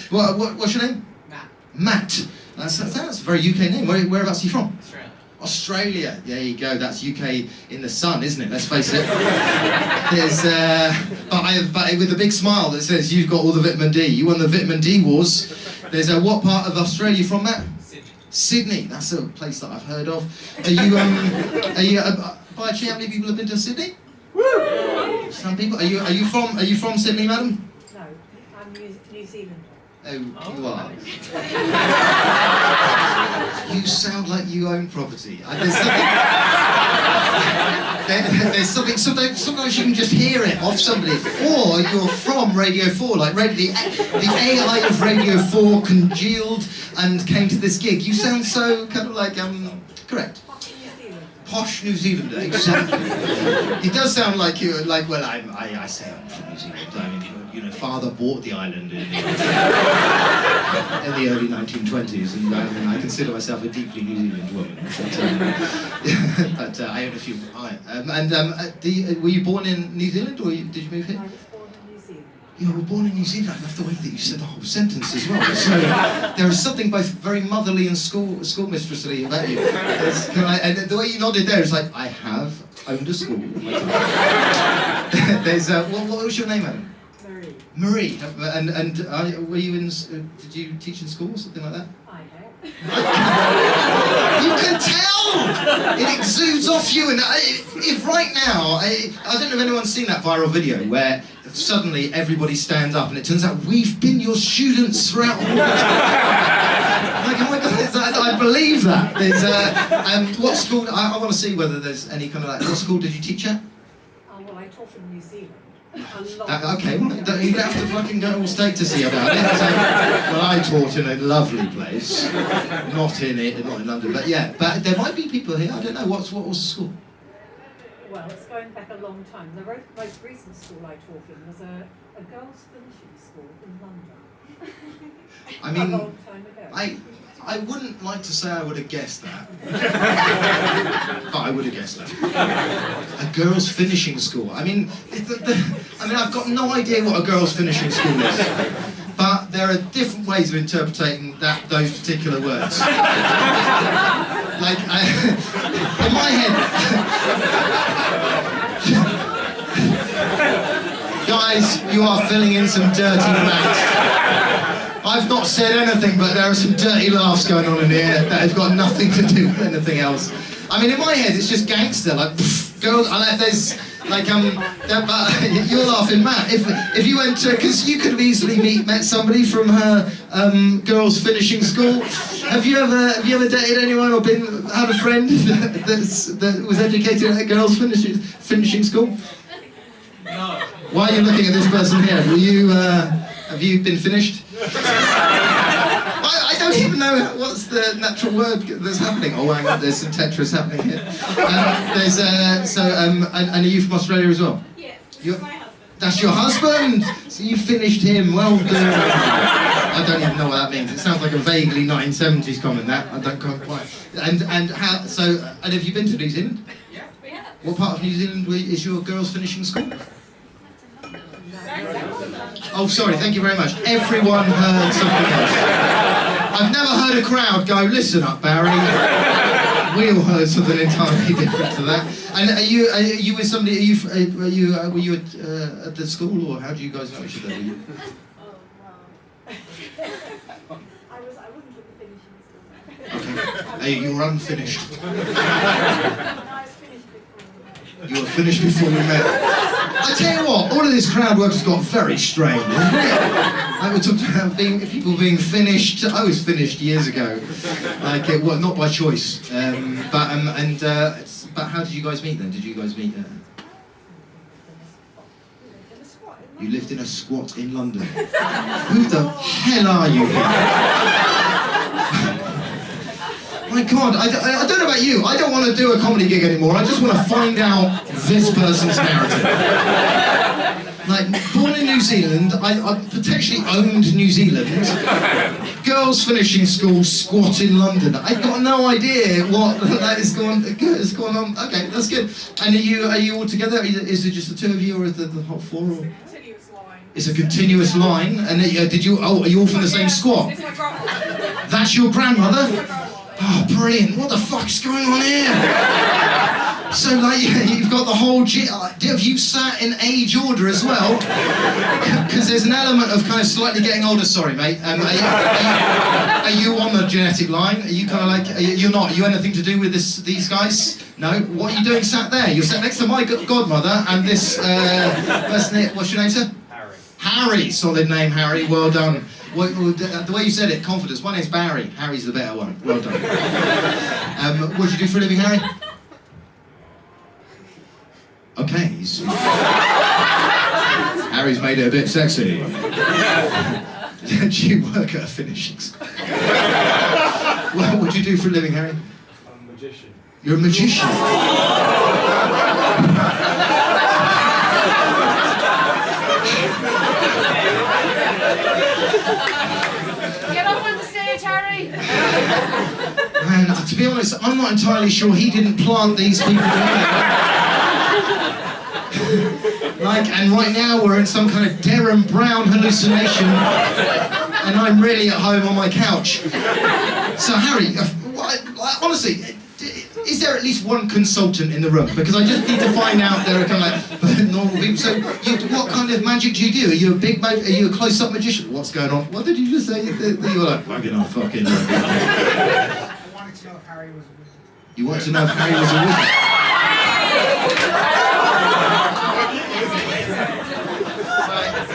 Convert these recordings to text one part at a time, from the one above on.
What's your name? Matt. Matt. That's a very UK name. Whereabouts are you from? Australia. Australia. There you go. That's UK in the sun, isn't it? Let's face it. There's, but with a big smile that says you've got all the vitamin D. You won the vitamin D wars. There's what part of Australia you from, Matt? Sydney. Sydney. That's a place that I've heard of. Are you? By chance, how many people have been to Sydney? Woo! Some people. Are you from Sydney, madam? No, I'm New Zealand. Oh, you are. You sound like you own property. There's something. Sometimes you can just hear it off somebody, or you're from Radio 4, like the AI of Radio 4 congealed and came to this gig. You sound so kind of like correct. Posh New Zealander, exactly. It does sound like you, like, well, I say I'm from New Zealand. I mean, you know, father bought the island in the early 1920s, and I consider myself a deeply New Zealand woman. But I own a few. Were you born in New Zealand, or did you move here? I was born in New Zealand. You were born in New Zealand. I love the way that you said the whole sentence as well. So there is something both very motherly and schoolmistressly about you. And the way you nodded there is like, I have owned a school. There's what was your name, Adam? Marie. Marie. And were you in? Did you teach in school or something like that? I have. You can tell! It exudes off you, and if right now, I don't know if anyone's seen that viral video where suddenly everybody stands up and it turns out we've been your students throughout all the time. Like, oh my God, I believe that. There's, what school, I want to see whether there's any kind of like, what school did you teach at? Well, I taught in New Zealand. Okay, well, you don't have to fucking go all state to see about it. So, well, I taught in a lovely place, not in London, but yeah. But there might be people here. I don't know. What was the school? Well, it's going back a long time. The most recent school I taught in was a girls' finishing school in London. I mean, a long time ago. I wouldn't like to say I would have guessed that, but I would have guessed that. A girls' finishing school. I mean, I've got no idea what a girls' finishing school is, but there are different ways of interpreting those particular words. Like, in my head, guys, you are filling in some dirty blanks. I've not said anything, but there are some dirty laughs going on in here that has got nothing to do with anything else. I mean, in my head, it's just gangster, like, pff, girls, there's, like, but you're laughing, Matt. If you went to, because you could have easily met somebody from her girls' finishing school. Have you ever dated anyone or had a friend that was educated at a girls' finishing school? No. Why are you looking at this person here? Have you been finished? I don't even know what's the natural word that's happening. Oh, hang on, there's some Tetris happening here. And are you from Australia as well? Yes, this is my husband. That's your husband! So you finished him, well done. I don't even know what that means. It sounds like a vaguely 1970s comment, that. I don't quite. And have you been to New Zealand? Yeah, we have. What part of New Zealand is your girls' finishing school? Oh, sorry, thank you very much. Everyone heard something else. I've never heard a crowd go, listen up, Barry. We all heard something entirely different to that. And are you with somebody, were you at the school, or how do you guys know each other? I wouldn't put the finishing school. Okay. Hey, you were unfinished. No, I was finished before. You were finished before we met. I tell you what, all of this crowd work has got very strange, isn't it? Like we talked about people being finished. I was finished years ago, like well, not by choice. But how did you guys meet then? Did you guys meet? You lived in a squat in London. Who the hell are you? My God, I don't know about you. I don't want to do a comedy gig anymore. I just want to find out this person's narrative. Like, born in New Zealand, I potentially owned New Zealand. Girls finishing school, squat in London. I've got no idea what that is going on. Okay, that's good. And are you all together? Is it just the two of you, or is it the whole four? Or? Continuous line. It's a continuous line, and did you? Oh, are you all from the same squad? It's my grandma. That's your grandmother? It's my grandma. Oh, brilliant! What the fuck's going on here? So, like, you've got the whole. Have you sat in age order as well? Because there's an element of kind of slightly getting older. Sorry, mate. Are you on the genetic line? Are you kind of like? You're not. Are you anything to do with these guys? No. What are you doing sat there? You're sat next to my godmother and this person. What's your name, sir? Harry, solid name, Harry. Well done. The way you said it, confidence. My name's Barry. Harry's the better one. Well done. What do you do for a living, Harry? Okay, Harry's made it a bit sexy. Do you work at a finishing school? What do you do for a living, Harry? I'm a magician. You're a magician. Get up on the stage, Harry! Man, to be honest, I'm not entirely sure he didn't plant these people together. And right now we're in some kind of Derren Brown hallucination, and I'm really at home on my couch. So Harry, honestly, is there at least one consultant in the room? Because I just need to find out there are kind of like normal people. So, what kind of magic do you do? Are you a big are you a close-up magician? What's going on? What did you just say? You were like, fucking. I wanted to know if Harry was a wizard. You wanted to know if Harry was a wizard?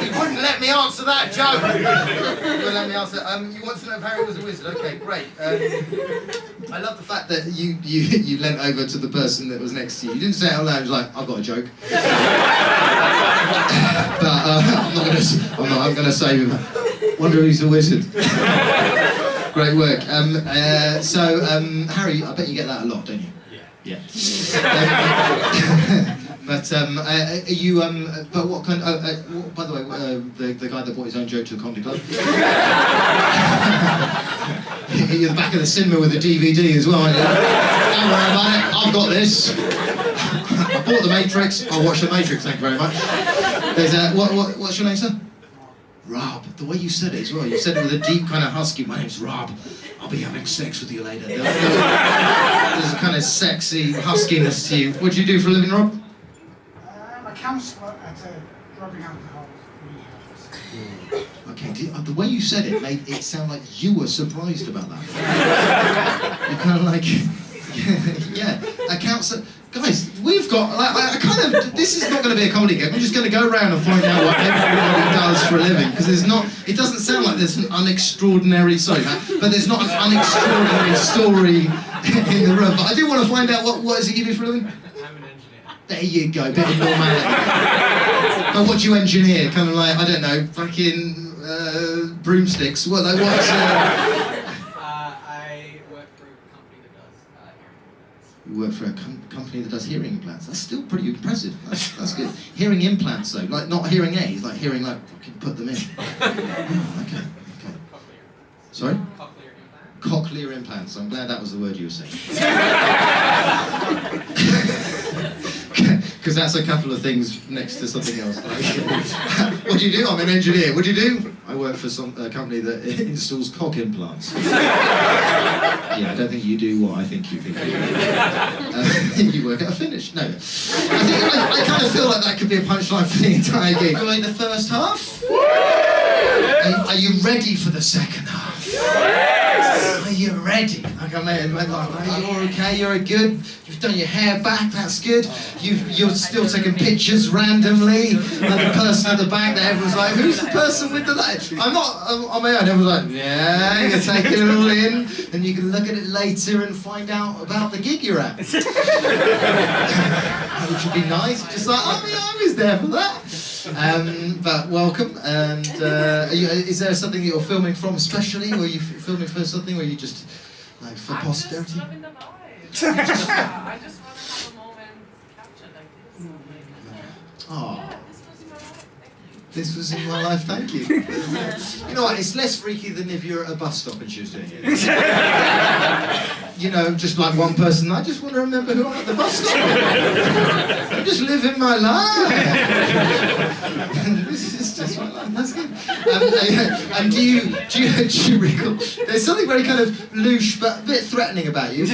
You wouldn't let me answer that joke. You wouldn't let me answer. You want to know if Harry was a wizard? Okay, great. I love the fact that you leant over to the person that was next to you. You didn't say it out loud. You was like, I've got a joke. But I'm going to say, wonder if he's a wizard. Great work. Harry, I bet you get that a lot, don't you? Yeah. But are you? But what kind? By the way, the guy that brought his own joke to the comedy club. You're the back of the cinema with a DVD as well. Aren't you? Don't worry about it. I've got this. I bought The Matrix. I'll watch The Matrix. Thank you very much. There's what's your name, sir? Rob. The way you said it as well. You said it with a deep kind of husky. My name's Rob. I'll be having sex with you later. There's a kind of sexy huskiness to you. What do you do for a living, Rob? I'm a counsellor at a drugging alcohol rehab. Okay, the way you said it made it sound like you were surprised about that. You're kind of like, yeah, a counsellor. Guys, we've got, this is not going to be a comedy game. We're just going to go around and find out what everybody does for a living, because it doesn't sound like there's an unextraordinary, sorry Matt, but there's not an unextraordinary story in the room. But I do want to find out what is it you do for a living? I'm an engineer. There you go, bit of normality. But what do you engineer? Kind of like, I don't know, fucking broomsticks. What's I work for a company that does hearing implants. You work for a company that does hearing implants. That's still pretty impressive. That's good. Hearing implants though, like not hearing aids, like hearing like fucking put them in. Oh, okay. Cochlear implants. Sorry? Cochlear implants. Cochlear implants. I'm glad that was the word you were saying. Because that's a couple of things next to something else. What do you do? I'm an engineer. What do you do? I work for a company that installs cock implants. Yeah, I don't think you do what I think you think you do. You work at a finish. No. I kind of feel like that could be a punchline for the entire gig. Like the first half? Are you ready for the second half? Are you ready? Like I mean, you're okay, you're good. You've done your hair back, that's good. You're still taking pictures randomly. Like the person at the back there, everyone's like, who's the person with the light? I'm on my own. Everyone's like, yeah, you're taking it all in, and you can look at it later and find out about the gig you're at. Which would be nice. Just like, oh yeah, I was there for that. But welcome, and is there something that you're filming from especially, or are you filming for something, or are you just like for posterity? I'm just loving the vibe. Yeah, I just want to have a moment captured like this. Oh, Yeah, this was in my life, thank you. this was in my life, thank you. You know what, it's less freaky than if you're at a bus stop and she was doing it. you know, just like one person, I just want to remember who I'm at the bus stop. I'm just living my life. This is just my life, that's good. And do you recall, there's something very kind of louche but a bit threatening about you.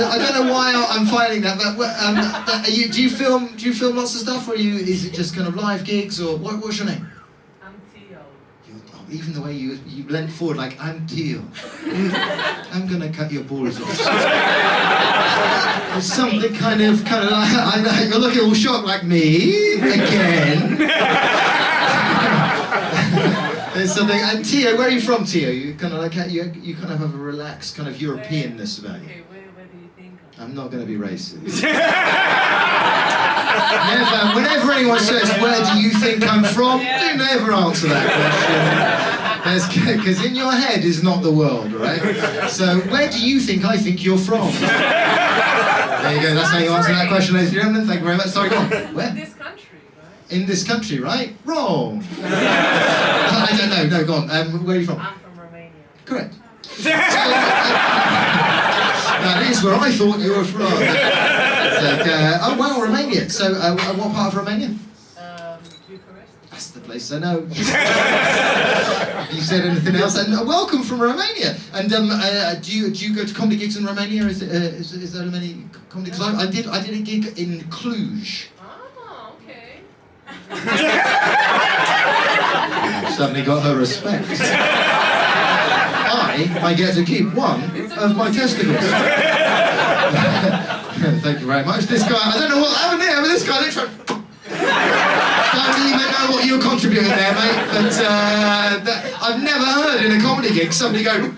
I don't know why I'm finding that, but do you film lots of stuff, or is it just kind of live gigs, or what's your name? I'm Theo. Even the way you leant forward, like, I'm Teal. I'm gonna cut your balls off. There's something kind of like, you're looking all shocked, like me, again. There's something, and Tio, where are you from, Tio? You kind of like, you kind of have a relaxed kind of Europeanness about you. Okay, where do you think? I'm not going to be racist. Whenever anyone says, where do you think I'm from, do never answer that question. Because in your head is not the world, right? So, where do you think I think you're from? There you go, that's how you answer that question, ladies and gentlemen. Thank you very much. Sorry, go on. Where? This country, right? In this country, right? Wrong. I don't know, no, go on. Where are you from? I'm from Romania. Correct. That is where I thought you were from. Oh wow, Romania. So, what part of Romania? Bucharest. That's the place I know. Have you said anything else? And welcome from Romania. And do you go to comedy gigs in Romania? Is there many comedy? Because I did a gig in Cluj. Oh, okay. Suddenly got her respect. I get to keep one of my testicles. Thank you very much. This guy, I don't know what happened here, but this guy literally don't even know what you're contributing there, mate. But I've never heard in a comedy gig somebody go.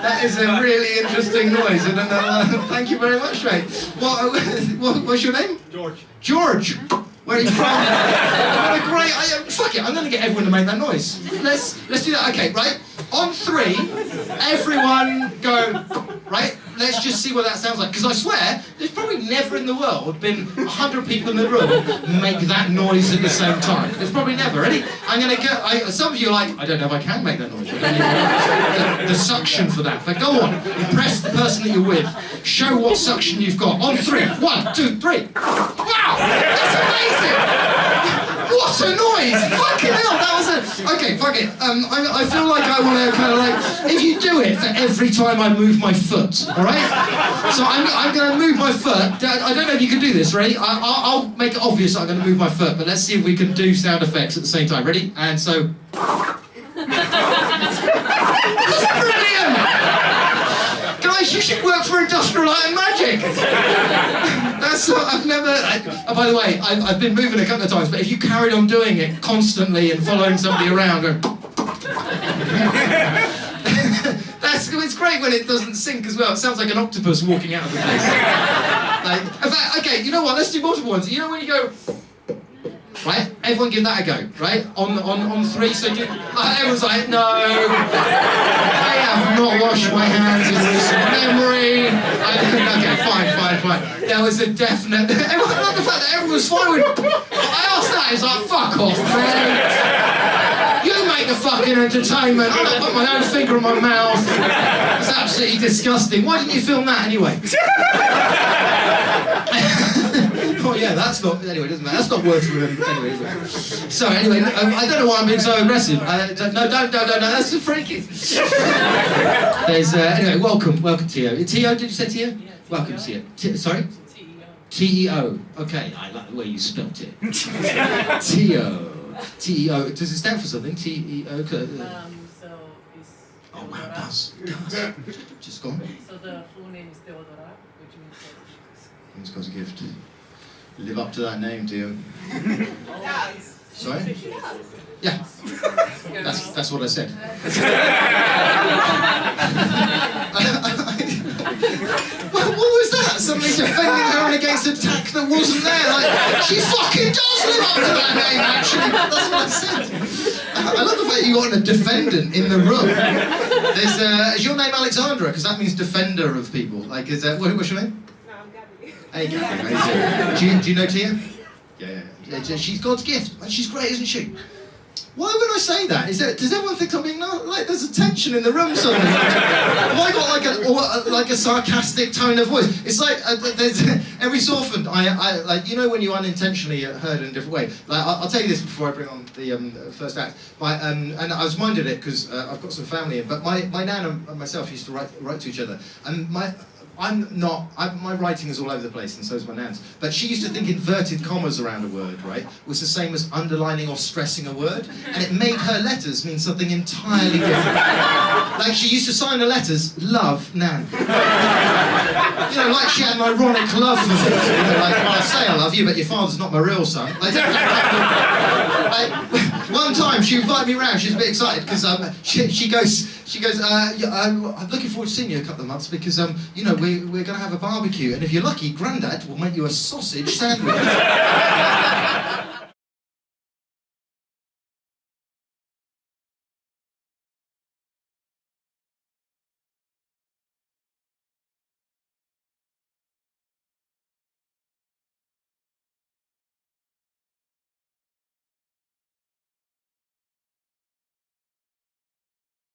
That is a really interesting noise. I don't know. Thank you very much, mate. What's your name? George. George. Where are you from? What a great... fuck it, I'm going to get everyone to make that noise. Let's do that. Okay, right? On 3, everyone go... Right? Let's just see what that sounds like. Because I swear, there's probably never in the world been 100 people in the room make that noise at the same time. There's probably never. Ready? I'm going to go... some of you are like, I don't know if I can make that noise. I don't even know the suction for that. But go on. Impress the person that you're with. Show what suction you've got. On 3. 1, 2, 3. Wow! That's amazing! What a noise! Fucking hell, that was a... Okay, fuck it. I feel like I want to kind of like... If you do it for every time I move my foot, alright? So I'm going to move my foot. I don't know if you can do this, ready? I'll make it obvious I'm going to move my foot, but let's see if we can do sound effects at the same time. Ready? And so... That's brilliant! Guys, you should work for Industrial Light and Magic! That's what I've never... by the way, I've been moving a couple of times, but if you carried on doing it constantly and following somebody around going... it's great when it doesn't sync as well. It sounds like an octopus walking out of the place. In fact, okay, you know what? Let's do multiple ones. You know when you go... Right? Everyone give that a go, right? On 3, so do... everyone's like, no... I have not washed my hands in recent memory. Okay, fine. There was a definite... I love the fact that everyone was fine with... I asked that, it's like, fuck off, man. You make the fucking entertainment. I'm not putting my own finger in my mouth. It's absolutely disgusting. Why didn't you film that anyway? Oh yeah, that's not... Anyway, it doesn't matter. That's not worth remembering anyway, is it? So anyway, I don't know why I'm being so aggressive. No, don't, that's too freaky. There's... anyway, welcome, Tio. Tio, did you say Tio? Yeah, welcome, Tio. Sorry? T-E-O. T-E-O. Okay, I like the way you spelt it. Tio. T-E-O. Does it stand for something? T-E-O? So it's... Oh wow, it does. Just go on. So the full name is Theodora, which means God's gift. Live up to that name, Tio. Sorry? Yeah. That's what I said. What was that? Suddenly defending her against an attack that wasn't there. Like, she fucking does live up to that name, actually. That's what I said. I love the fact you got a defendant in the room. Is your name Alexandra? Because that means defender of people. Like, is that what's your name? No, I'm Gabby. Hey, Gabby. Do you know Tia? Yeah. She's God's gift. She's great, isn't she? Why would I say that? Does everyone think I'm being like? There's a tension in the room suddenly. Have I got like a sarcastic tone of voice? It's like there's every so often I like, you know, when you unintentionally heard in a different way. Like I'll tell you this before I bring on the first act. And I was minded it because I've got some family in. But my nan and myself used to write to each other, and my writing is all over the place, and so is my nan's. But she used to think inverted commas around a word, right, was the same as underlining or stressing a word, and it made her letters mean something entirely different. Like she used to sign her letters, "Love, Nan." You know, like she had an ironic love for me. You know, like, well, I say I love you, but your father's not my real son. Like, one time she invited me round. She was a bit excited because she goes, I'm looking forward to seeing you in a couple of months because you know, we're going to have a barbecue, and if you're lucky, Grandad will make you a sausage sandwich.